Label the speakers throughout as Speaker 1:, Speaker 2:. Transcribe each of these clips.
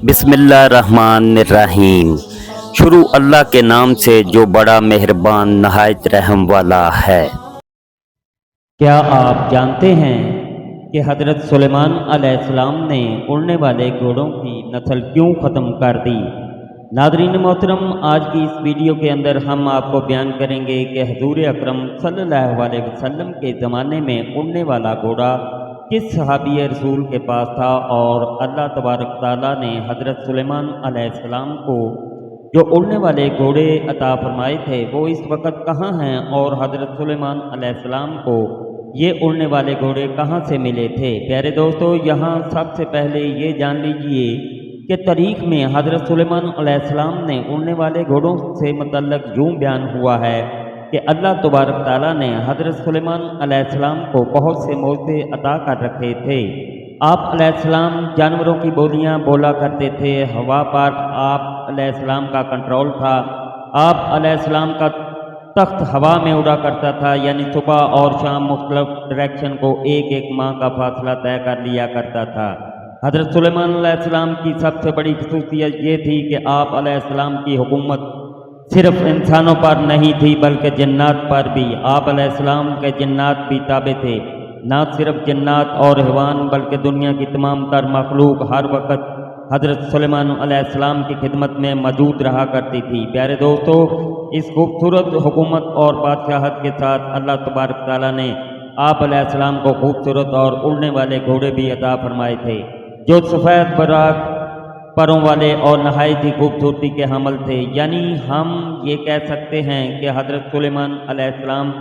Speaker 1: بسم اللہ الرحمن الرحیم۔ شروع اللہ کے نام سے جو بڑا مہربان نہایت رحم والا ہے۔
Speaker 2: کیا آپ جانتے ہیں کہ حضرت سلیمان علیہ السلام نے اڑنے والے گھوڑوں کی نسل کیوں ختم کر دی؟ ناظرین محترم، آج کی اس ویڈیو کے اندر ہم آپ کو بیان کریں گے کہ حضور اکرم صلی اللہ علیہ وسلم کے زمانے میں اڑنے والا گھوڑا کس صحابی رسول کے پاس تھا، اور اللہ تبارک تعالیٰ نے حضرت سلیمان علیہ السلام کو جو اڑنے والے گھوڑے عطا فرمائے تھے وہ اس وقت کہاں ہیں، اور حضرت سلیمان علیہ السلام کو یہ اڑنے والے گھوڑے کہاں سے ملے تھے۔ پیارے دوستو، یہاں سب سے پہلے یہ جان لیجئے کہ تاریخ میں حضرت سلیمان علیہ السلام نے اڑنے والے گھوڑوں سے متعلق یوں بیان ہوا ہے کہ اللہ تبارک تعالیٰ نے حضرت سلیمان علیہ السلام کو بہت سے معجزے عطا کر رکھے تھے۔ آپ علیہ السلام جانوروں کی بولیاں بولا کرتے تھے، ہوا پر آپ علیہ السلام کا کنٹرول تھا، آپ علیہ السلام کا تخت ہوا میں اڑا کرتا تھا، یعنی صبح اور شام مختلف ڈائریکشن کو ایک ایک ماہ کا فاصلہ طے کر لیا کرتا تھا۔ حضرت سلیمان علیہ السلام کی سب سے بڑی خصوصیت یہ تھی کہ آپ علیہ السلام کی حکومت صرف انسانوں پر نہیں تھی بلکہ جنات پر بھی۔ آپ علیہ السلام کے جنات بھی تابع تھے، نہ صرف جنات اور حیوان بلکہ دنیا کی تمام تر مخلوق ہر وقت حضرت سلیمان علیہ السلام کی خدمت میں موجود رہا کرتی تھی۔ پیارے دوستو، اس خوبصورت حکومت اور بادشاہت کے ساتھ اللہ تبارک تعالیٰ نے آپ علیہ السلام کو خوبصورت اور اڑنے والے گھوڑے بھی عطا فرمائے تھے جو سفید براق پروں والے اور نہایت ہی خوبصورتی کے حامل تھے۔ یعنی ہم یہ کہہ سکتے ہیں کہ حضرت سلیمان علیہ السلام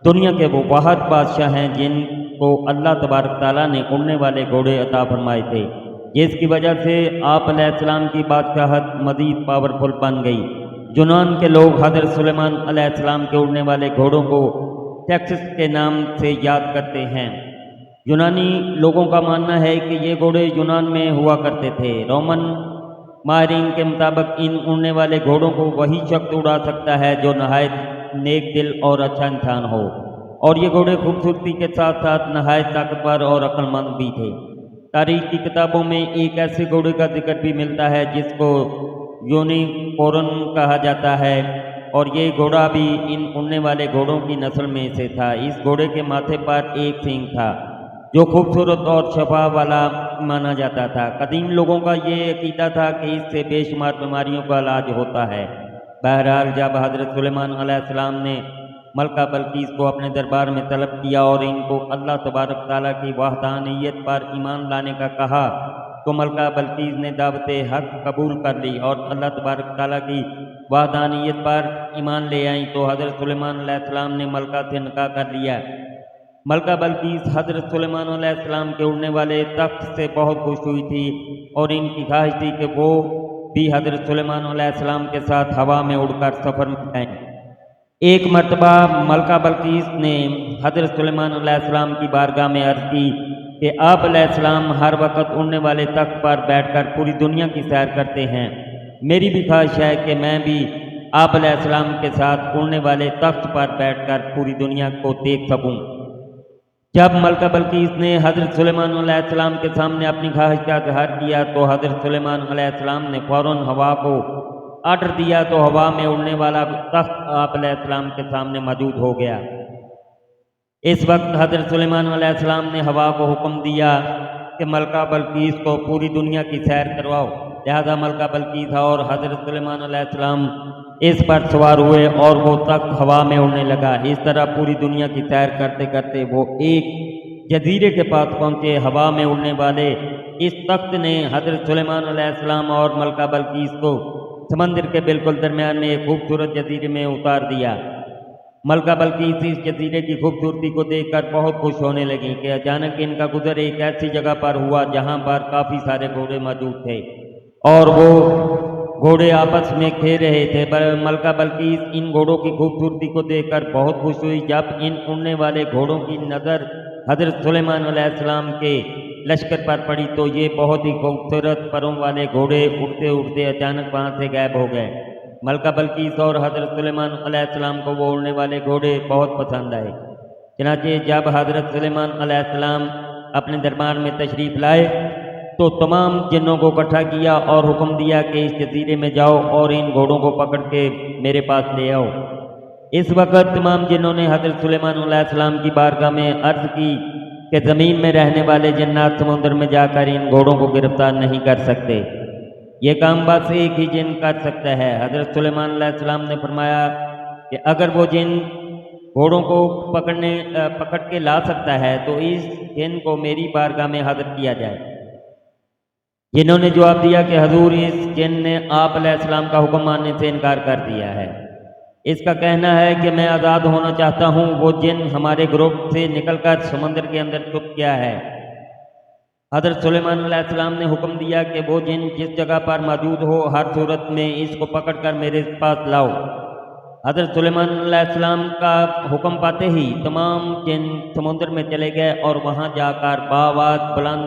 Speaker 2: دنیا کے وہ واحد بادشاہ ہیں جن کو اللہ تبارک تعالیٰ نے اڑنے والے گھوڑے عطا فرمائے تھے، جس کی وجہ سے آپ علیہ السلام کی بادشاہت مزید پاورفل بن گئی۔ یونان کے لوگ حضرت سلیمان علیہ السلام کے اڑنے والے گھوڑوں کو ٹیکسس کے نام سے یاد کرتے ہیں۔ یونانی لوگوں کا ماننا ہے کہ یہ گھوڑے یونان میں ہوا کرتے تھے۔ رومن ماہرین کے مطابق ان اڑنے والے گھوڑوں کو وہی شخص اڑا سکتا ہے جو نہایت نیک دل اور اچھا انسان ہو، اور یہ گھوڑے خوبصورتی کے ساتھ ساتھ نہایت طاقتور اور عقل مند بھی تھے۔ تاریخ کی کتابوں میں ایک ایسے گھوڑے کا ذکر بھی ملتا ہے جس کو یونیکورن کہا جاتا ہے، اور یہ گھوڑا بھی ان اڑنے والے گھوڑوں کی نسل میں سے تھا۔ اس گھوڑے کے ماتھے پر ایک سینگ تھا جو خوبصورت اور شفا والا مانا جاتا تھا۔ قدیم لوگوں کا یہ عقیدہ تھا کہ اس سے بے شمار بیماریوں کا علاج ہوتا ہے۔ بہرحال جب حضرت سلیمان علیہ السلام نے ملکہ بلقیس کو اپنے دربار میں طلب کیا اور ان کو اللہ تبارک تعالیٰ کی وحدانیت پر ایمان لانے کا کہا تو ملکہ بلقیس نے دعوت حق قبول کر لی اور اللہ تبارک تعالیٰ کی وحدانیت پر ایمان لے آئیں، تو حضرت سلیمان علیہ السلام نے ملکہ سے نکاح کر لیا۔ ملکہ بلقیس حضرت سلیمان علیہ السلام کے اڑنے والے تخت سے بہت خوش ہوئی تھی، اور ان کی خواہش تھی کہ وہ بھی حضرت سلیمان علیہ السلام کے ساتھ ہوا میں اڑ کر سفر میں جائیں۔ ایک مرتبہ ملکہ بلقیس نے حضرت سلیمان علیہ السلام کی بارگاہ میں عرض کی کہ آپ علیہ السلام ہر وقت اڑنے والے تخت پر بیٹھ کر پوری دنیا کی سیر کرتے ہیں، میری بھی خواہش ہے کہ میں بھی آپ علیہ السلام کے ساتھ اڑنے والے تخت پر بیٹھ کر پوری دنیا کو دیکھ سکوں۔ جب ملکہ بلقیس نے حضرت سلیمان علیہ السلام کے سامنے اپنی خواہش کا اظہار کیا تو حضرت سلیمان علیہ السلام نے فوراً ہوا کو آرڈر دیا، تو ہوا میں اڑنے والا تخت آپ علیہ السلام کے سامنے موجود ہو گیا۔ اس وقت حضرت سلیمان علیہ السلام نے ہوا کو حکم دیا کہ ملکہ بلقیس کو پوری دنیا کی سیر کرواؤ۔ لہذا ملکہ بلقیس اور حضرت سلیمان علیہ السلام اس پر سوار ہوئے اور وہ تخت ہوا میں اڑنے لگا۔ اس طرح پوری دنیا کی سیر کرتے کرتے وہ ایک جزیرے کے پاس پہنچے۔ ہوا میں اڑنے والے اس تخت نے حضرت سلیمان علیہ السلام اور ملکہ بلقیس کو سمندر کے بالکل درمیان میں ایک خوبصورت جزیرے میں اتار دیا۔ ملکہ بلقیس اس جزیرے کی خوبصورتی کو دیکھ کر بہت خوش ہونے لگی کہ اچانک ان کا گزر ایک ایسی جگہ پر ہوا جہاں پر کافی سارے گھوڑے موجود تھے اور وہ گھوڑے آپس میں کھیل رہے تھے۔ ملکہ بلقیس ان گھوڑوں کی خوبصورتی کو دیکھ کر بہت خوش ہوئی۔ جب ان اڑنے والے گھوڑوں کی نظر حضرت سلیمان علیہ السلام کے لشکر پر پڑی تو یہ بہت ہی خوبصورت پروں والے گھوڑے اڑتے اڑتے اچانک وہاں سے غائب ہو گئے۔ ملکہ بلقیس اور حضرت سلیمان علیہ السلام کو وہ اڑنے والے گھوڑے بہت پسند آئے۔ چنانچہ جب حضرت سلیمان علیہ السلام اپنے دربار میں تشریف لائے تو تمام جنوں کو اکٹھا کیا اور حکم دیا کہ اس جزیرے میں جاؤ اور ان گھوڑوں کو پکڑ کے میرے پاس لے آؤ۔ اس وقت تمام جنوں نے حضرت سلیمان علیہ السلام کی بارگاہ میں عرض کی کہ زمین میں رہنے والے جنات سمندر میں جا کر ان گھوڑوں کو گرفتار نہیں کر سکتے، یہ کام بس ایک ہی جن کر سکتا ہے۔ حضرت سلیمان علیہ السلام نے فرمایا کہ اگر وہ جن گھوڑوں کو پکڑ کے لا سکتا ہے تو اس جن کو میری بارگاہ میں حاضر کیا جائے۔ جنہوں نے جواب دیا کہ حضور، اس جن نے آپ علیہ السلام کا حکم ماننے سے انکار کر دیا ہے، اس کا کہنا ہے کہ میں آزاد ہونا چاہتا ہوں۔ وہ جن ہمارے گروپ سے نکل کر سمندر کے اندر چھپ گیا ہے۔ حضرت سلیمان علیہ السلام نے حکم دیا کہ وہ جن جس جگہ پر موجود ہو ہر صورت میں اس کو پکڑ کر میرے پاس لاؤ۔ حضرت سلیمان علیہ السلام کا حکم پاتے ہی تمام جن سمندر میں چلے گئے اور وہاں جا کر بآواز بلند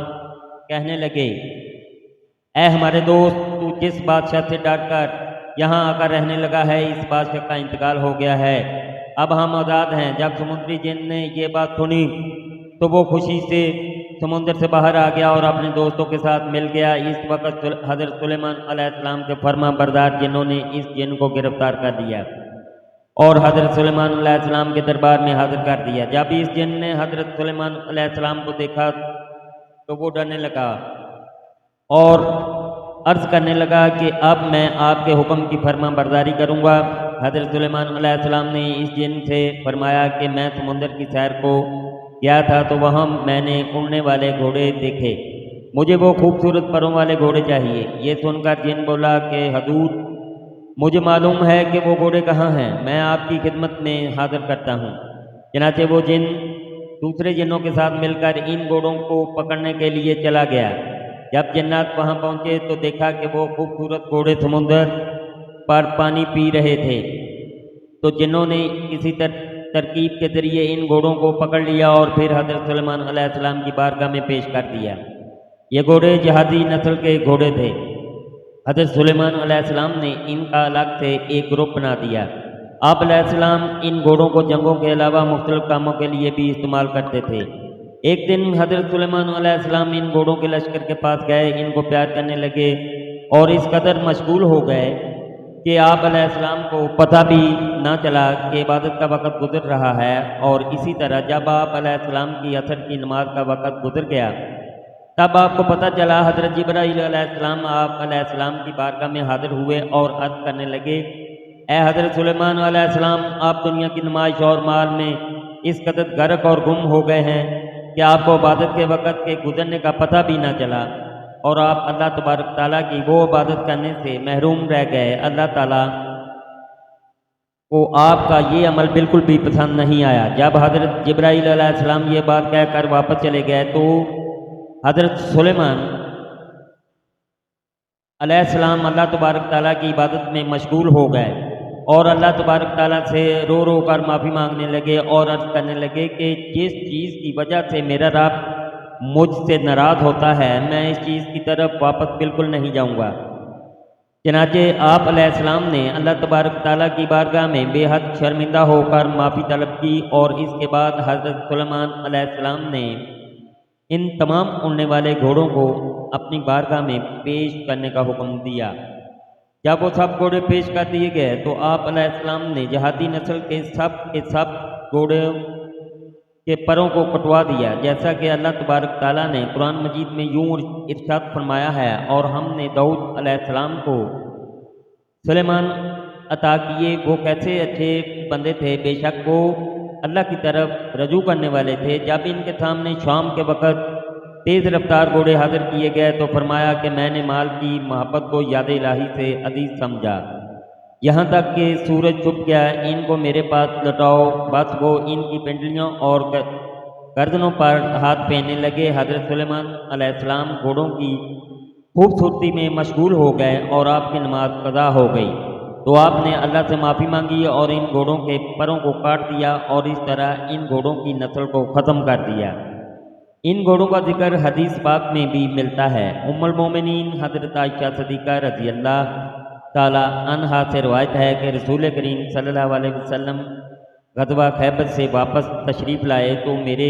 Speaker 2: کہنے لگے، اے ہمارے دوست، تو جس بادشاہ سے ڈر کر یہاں آ کر رہنے لگا ہے، اس بادشاہ کا انتقال ہو گیا ہے، اب ہم آزاد ہیں۔ جب سمندری جن نے یہ بات سنی تو وہ خوشی سے سمندر سے باہر آ گیا اور اپنے دوستوں کے ساتھ مل گیا۔ اس وقت حضرت سلیمان علیہ السلام کے فرما بردار جنوں نے اس جن کو گرفتار کر لیا اور حضرت سلیمان علیہ السلام کے دربار میں حاضر کر دیا۔ جب اس جن نے حضرت سلیمان علیہ السلام کو دیکھا تو وہ ڈرنے لگا اور عرض کرنے لگا کہ اب میں آپ کے حکم کی فرما برداری کروں گا۔ حضرت سلیمان علیہ السلام نے اس جن سے فرمایا کہ میں سمندر کی سیر کو گیا تھا تو وہاں میں نے اڑنے والے گھوڑے دیکھے، مجھے وہ خوبصورت پروں والے گھوڑے چاہیے۔ یہ سن کر جن بولا کہ حضور، مجھے معلوم ہے کہ وہ گھوڑے کہاں ہیں، میں آپ کی خدمت میں حاضر کرتا ہوں۔ چنانچہ وہ جن دوسرے جنوں کے ساتھ مل کر ان گھوڑوں کو پکڑنے کے لیے چلا گیا۔ جب جنات وہاں پہنچے تو دیکھا کہ وہ خوبصورت گھوڑے سمندر پر پانی پی رہے تھے، تو جنوں نے کسی ترکیب کے ذریعے ان گھوڑوں کو پکڑ لیا اور پھر حضرت سلیمان علیہ السلام کی بارگاہ میں پیش کر دیا۔ یہ گھوڑے جہادی نسل کے گھوڑے تھے۔ حضرت سلیمان علیہ السلام نے ان کا الگ سے ایک گروپ بنا دیا۔ آپ علیہ السلام ان گھوڑوں کو جنگوں کے علاوہ مختلف کاموں کے لیے بھی استعمال کرتے تھے۔ ایک دن حضرت سلیمان علیہ السلام ان گھوڑوں کے لشکر کے پاس گئے، ان کو پیار کرنے لگے اور اس قدر مشغول ہو گئے کہ آپ علیہ السلام کو پتہ بھی نہ چلا کہ عبادت کا وقت گزر رہا ہے۔ اور اسی طرح جب آپ علیہ السلام کی عصر کی نماز کا وقت گزر گیا تب آپ کو پتہ چلا۔ حضرت جبرائیل علیہ السلام آپ علیہ السلام کی بارگاہ میں حاضر ہوئے اور عرض کرنے لگے، اے حضرت سلیمان علیہ السلام، آپ دنیا کی نمائش اور مال میں اس قدر غرق اور گم ہو گئے ہیں کہ آپ کو عبادت کے وقت کے گزرنے کا پتہ بھی نہ چلا اور آپ اللہ تبارک تعالیٰ کی وہ عبادت کرنے سے محروم رہ گئے۔ اللہ تعالیٰ کو آپ کا یہ عمل بالکل بھی پسند نہیں آیا۔ جب حضرت جبرائیل علیہ السلام یہ بات کہہ کر واپس چلے گئے تو حضرت سلیمان علیہ السلام اللہ تبارک تعالیٰ کی عبادت میں مشغول ہو گئے اور اللہ تبارک تعالیٰ سے رو رو کر معافی مانگنے لگے اور عرض کرنے لگے کہ جس چیز کی وجہ سے میرا رب مجھ سے ناراض ہوتا ہے، میں اس چیز کی طرف واپس بالکل نہیں جاؤں گا۔ چنانچہ آپ علیہ السلام نے اللہ تبارک تعالیٰ کی بارگاہ میں بے حد شرمندہ ہو کر معافی طلب کی اور اس کے بعد حضرت سلیمان علیہ السلام نے ان تمام اڑنے والے گھوڑوں کو اپنی بارگاہ میں پیش کرنے کا حکم دیا۔ جب وہ سب گھوڑے پیش کر دیے گئے تو آپ علیہ السلام نے جہادی نسل کے سب گھوڑے کے پروں کو کٹوا دیا، جیسا کہ اللہ تبارک تعالیٰ نے قرآن مجید میں یوں ارشاد فرمایا ہے، اور ہم نے داؤد علیہ السلام کو سلیمان عطا کیے، وہ کیسے اچھے بندے تھے، بے شک وہ اللہ کی طرف رجوع کرنے والے تھے۔ جب ان کے سامنے شام کے وقت تیز رفتار گھوڑے حاضر کیے گئے تو فرمایا کہ میں نے مال کی محبت کو یاد الہی سے عزیز سمجھا، یہاں تک کہ سورج چھپ گیا، ان کو میرے پاس لوٹاؤ۔ بس وہ ان کی پنڈلیوں اور گردنوں پر ہاتھ پہننے لگے۔ حضرت سلیمان علیہ السلام گھوڑوں کی خوبصورتی میں مشغول ہو گئے اور آپ کی نماز قضا ہو گئی تو آپ نے اللہ سے معافی مانگی اور ان گھوڑوں کے پروں کو کاٹ دیا اور اس طرح ان گھوڑوں کی نسل کو ختم کر دیا۔ ان گھوڑوں کا ذکر حدیث پاک میں بھی ملتا ہے۔ ام المومنین حضرت عائشہ صدیقہ رضی اللہ تعالی عنہا سے روایت ہے کہ رسول کریم صلی اللہ علیہ وسلم غزوہ خیبر سے واپس تشریف لائے تو میرے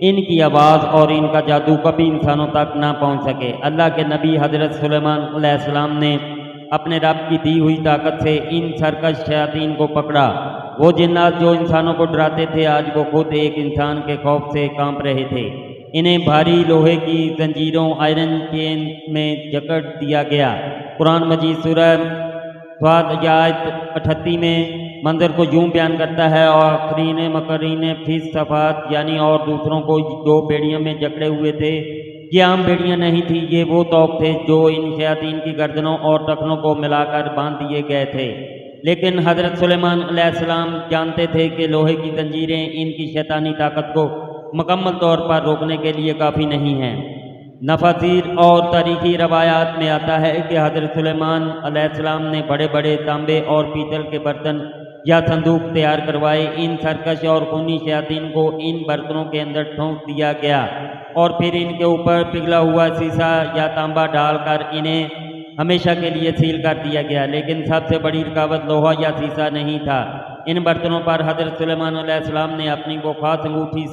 Speaker 2: ان کی آواز اور ان کا جادو کبھی انسانوں تک نہ پہنچ سکے۔ اللہ کے نبی حضرت سلیمان علیہ السلام نے اپنے رب کی دی ہوئی طاقت سے ان سرکش شیاطین کو پکڑا۔ وہ جنات جو انسانوں کو ڈراتے تھے آج وہ خود ایک انسان کے خوف سے کانپ رہے تھے۔ انہیں بھاری لوہے کی زنجیروں آئرن چین میں جکڑ دیا گیا۔ قرآن مجید سورہ صاد آیت 38 میں منظر کو یوں بیان کرتا ہے، اور آخرین مقرین فی صفات، یعنی اور دوسروں کو جو بیڑیوں میں جکڑے ہوئے تھے۔ یہ عام بیڑیاں نہیں تھیں، یہ وہ طوق تھے جو ان شیاطین کی گردنوں اور ٹخنوں کو ملا کر باندھ دیے گئے تھے۔ لیکن حضرت سلیمان علیہ السلام جانتے تھے کہ لوہے کی زنجیریں ان کی شیطانی طاقت کو مکمل طور پر روکنے کے لیے کافی نہیں ہیں۔ نفاذیر اور تاریخی روایات میں آتا ہے کہ حضرت سلیمان علیہ السلام نے بڑے بڑے تانبے اور پیتل کے برتن یا صندوق تیار کروائے۔ ان سرکش اور خونی شیاطین کو ان برتنوں کے اندر ٹھونک دیا گیا اور پھر ان کے اوپر پگھلا ہوا سیسا یا تانبا ڈال کر انہیں ہمیشہ کے لیے سیل کر دیا گیا۔ لیکن سب سے بڑی رکاوٹ لوہا یا سیسا نہیں تھا۔ ان برتنوں پر حضرت سلیمان علیہ السلام نے اپنی وہ خاص انگوٹھی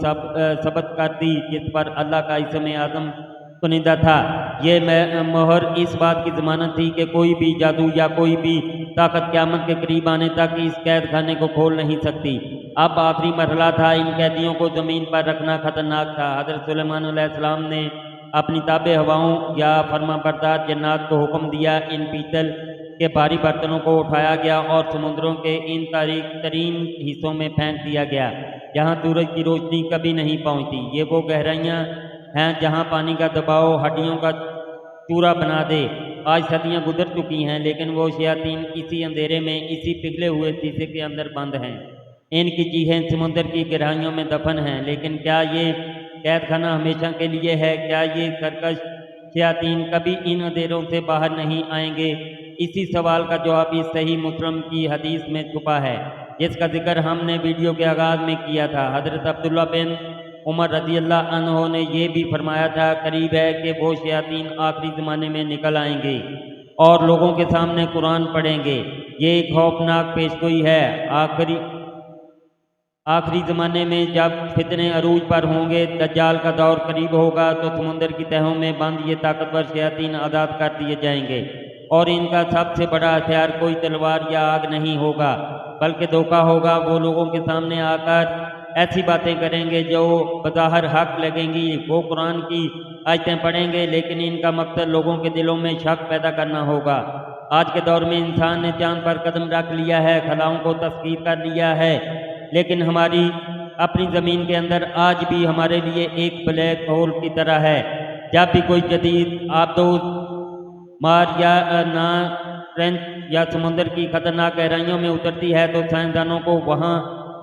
Speaker 2: ثبت کر دی جس پر اللہ کا اسم اعظم کنندہ تھا۔ یہ مہر اس بات کی ضمانت تھی کہ کوئی بھی جادو یا کوئی بھی طاقت قیامت کے قریب آنے تک اس قید خانے کو کھول نہیں سکتی۔ اب آخری مرحلہ تھا، ان قیدیوں کو زمین پر رکھنا خطرناک تھا۔ حضرت سلیمان علیہ السلام نے اپنی تابع ہواؤں یا فرما بردار جنات کو حکم دیا، ان پیتل کے بھاری برتنوں کو اٹھایا گیا اور سمندروں کے ان تاریک ترین حصوں میں پھینک دیا گیا جہاں سورج کی روشنی کبھی نہیں پہنچتی۔ یہ وہ گہرائیاں ہیں جہاں پانی کا دباؤ ہڈیوں کا چورا بنا دے۔ آج صدیاں گزر چکی ہیں لیکن وہ شیاطین اسی اندھیرے میں اسی پگھلے ہوئے شیشے کے اندر بند ہیں۔ ان کی چیخیں سمندر کی گہرائیوں میں دفن ہیں۔ لیکن کیا یہ قید خانہ ہمیشہ کے لیے ہے؟ کیا یہ سرکش شیاطین کبھی ان اندھیروں سے باہر نہیں آئیں گے؟ اسی سوال کا جواب اس صحیح مسلم کی حدیث میں چھپا ہے جس کا ذکر ہم نے ویڈیو کے آغاز میں کیا تھا۔ حضرت عبداللہ بن عمر رضی اللہ عنہ نے یہ بھی فرمایا تھا، قریب ہے کہ وہ شیاطین آخری زمانے میں نکل آئیں گے اور لوگوں کے سامنے قرآن پڑھیں گے۔ یہ ایک خوفناک پیشگوئی ہے۔ آخری زمانے میں جب فتنے عروج پر ہوں گے، دجال کا دور قریب ہوگا، تو سمندر کی تہوں میں بند یہ طاقتور شیاطین آزاد کر دیے جائیں گے، اور ان کا سب سے بڑا ہتھیار کوئی تلوار یا آگ نہیں ہوگا بلکہ دھوکہ ہوگا۔ وہ لوگوں کے سامنے آ کر ایسی باتیں کریں گے جو بظاہر حق لگیں گی۔ وہ قرآن کی آیتیں پڑھیں گے لیکن ان کا مقصد لوگوں کے دلوں میں شک پیدا کرنا ہوگا۔ آج کے دور میں انسان نے چاند پر قدم رکھ لیا ہے، خلاؤں کو تسخیر کر لیا ہے، لیکن ہماری اپنی زمین کے اندر آج بھی ہمارے لیے ایک بلیک ہول کی طرح ہے۔ جب بھی کوئی جدید آبدوز مار یا نا ٹرینچ یا سمندر کی خطرناک گہرائیوں میں اترتی ہے تو سائنسدانوں کو وہاں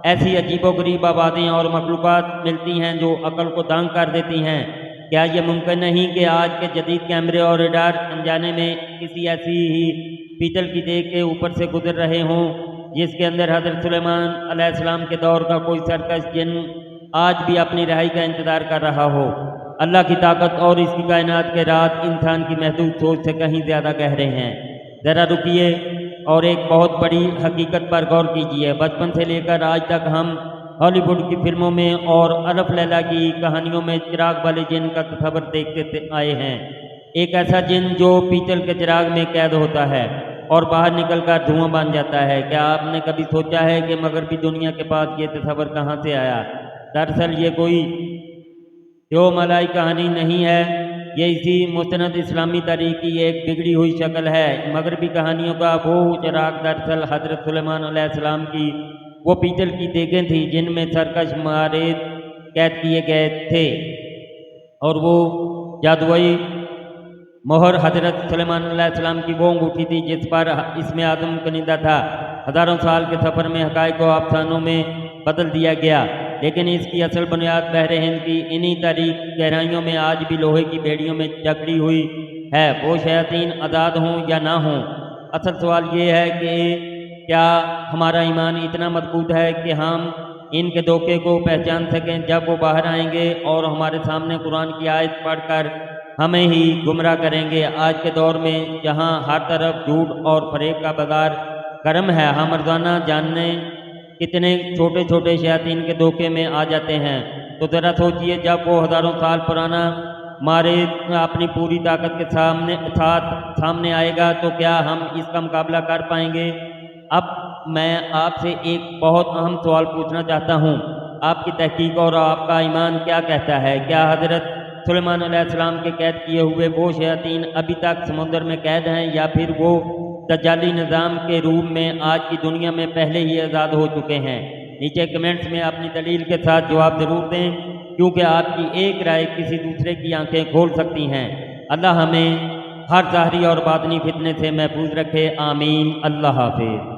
Speaker 2: ایسی عجیب و غریب آوازیں اور مخلوقات ملتی ہیں جو عقل کو دنگ کر دیتی ہیں۔ کیا یہ ممکن نہیں کہ آج کے جدید کیمرے اور ریڈار انجانے میں کسی ایسی ہی پیتل کی دیگ کے اوپر سے گزر رہے ہوں جس کے اندر حضرت سلیمان علیہ السلام کے دور کا کوئی سرکش جن آج بھی اپنی رہائی کا انتظار کر رہا ہو؟ اللہ کی طاقت اور اس کی کائنات کے راز انسان کی محدود سوچ سے کہیں زیادہ گہرے ہیں۔ ذرا رکیے اور ایک بہت بڑی حقیقت پر غور کیجیے۔ بچپن سے لے کر آج تک ہم ہالی ووڈ کی فلموں میں اور الف لیلا کی کہانیوں میں چراغ والے جن کا تصور دیکھتے آئے ہیں۔ ایک ایسا جن جو پیتل کے چراغ میں قید ہوتا ہے اور باہر نکل کر دھواں بن جاتا ہے۔ کیا آپ نے کبھی سوچا ہے کہ مغربی دنیا کے پاس یہ تصور کہاں سے آیا؟ دراصل یہ کوئی ملائی کہانی نہیں ہے، یہ اسی مستند اسلامی تاریخ کی ایک بگڑی ہوئی شکل ہے۔ مغربی کہانیوں کا وہ چراغ دراصل حضرت سلیمان علیہ السلام کی وہ پیتل کی دیگیں تھیں جن میں سرکش مارد قید کیے گئے تھے، اور وہ جادوئی مہر حضرت سلیمان علیہ السلام کی وہ انگوٹھی تھی جس پر اسم اعظم کنندہ تھا۔ ہزاروں سال کے سفر میں حقائق و افسانوں میں بدل دیا گیا، لیکن اس کی اصل بنیاد بحر ہند کی انہی تاریک گہرائیوں میں آج بھی لوہے کی بیڑیوں میں جکڑی ہوئی ہے۔ وہ شیاطین آزاد ہوں یا نہ ہوں، اصل سوال یہ ہے کہ کیا ہمارا ایمان اتنا مضبوط ہے کہ ہم ان کے دھوکے کو پہچان سکیں جب وہ باہر آئیں گے اور ہمارے سامنے قرآن کی آیت پڑھ کر ہمیں ہی گمراہ کریں گے؟ آج کے دور میں جہاں ہر طرف جھوٹ اور فریب کا بازار گرم ہے، ہم روزانہ جاننے کتنے چھوٹے چھوٹے شیاطین کے دھوکے میں آ جاتے ہیں۔ تو ذرا سوچئے جب وہ ہزاروں سال پرانا مارے اپنی پوری طاقت کے سامنے آئے گا تو کیا ہم اس کا مقابلہ کر پائیں گے؟ اب میں آپ سے ایک بہت اہم سوال پوچھنا چاہتا ہوں، آپ کی تحقیق اور آپ کا ایمان کیا کہتا ہے؟ کیا حضرت سلیمان علیہ السلام کے قید کیے ہوئے وہ شیاطین ابھی تک سمندر میں قید ہیں، یا پھر وہ دجالی نظام کے روپ میں آج کی دنیا میں پہلے ہی آزاد ہو چکے ہیں؟ نیچے کمنٹس میں اپنی دلیل کے ساتھ جواب ضرور دیں، کیونکہ آپ کی ایک رائے کسی دوسرے کی آنکھیں کھول سکتی ہیں۔ اللہ ہمیں ہر ظاہری اور باطنی فتنے سے محفوظ رکھے، آمین۔ اللہ حافظ۔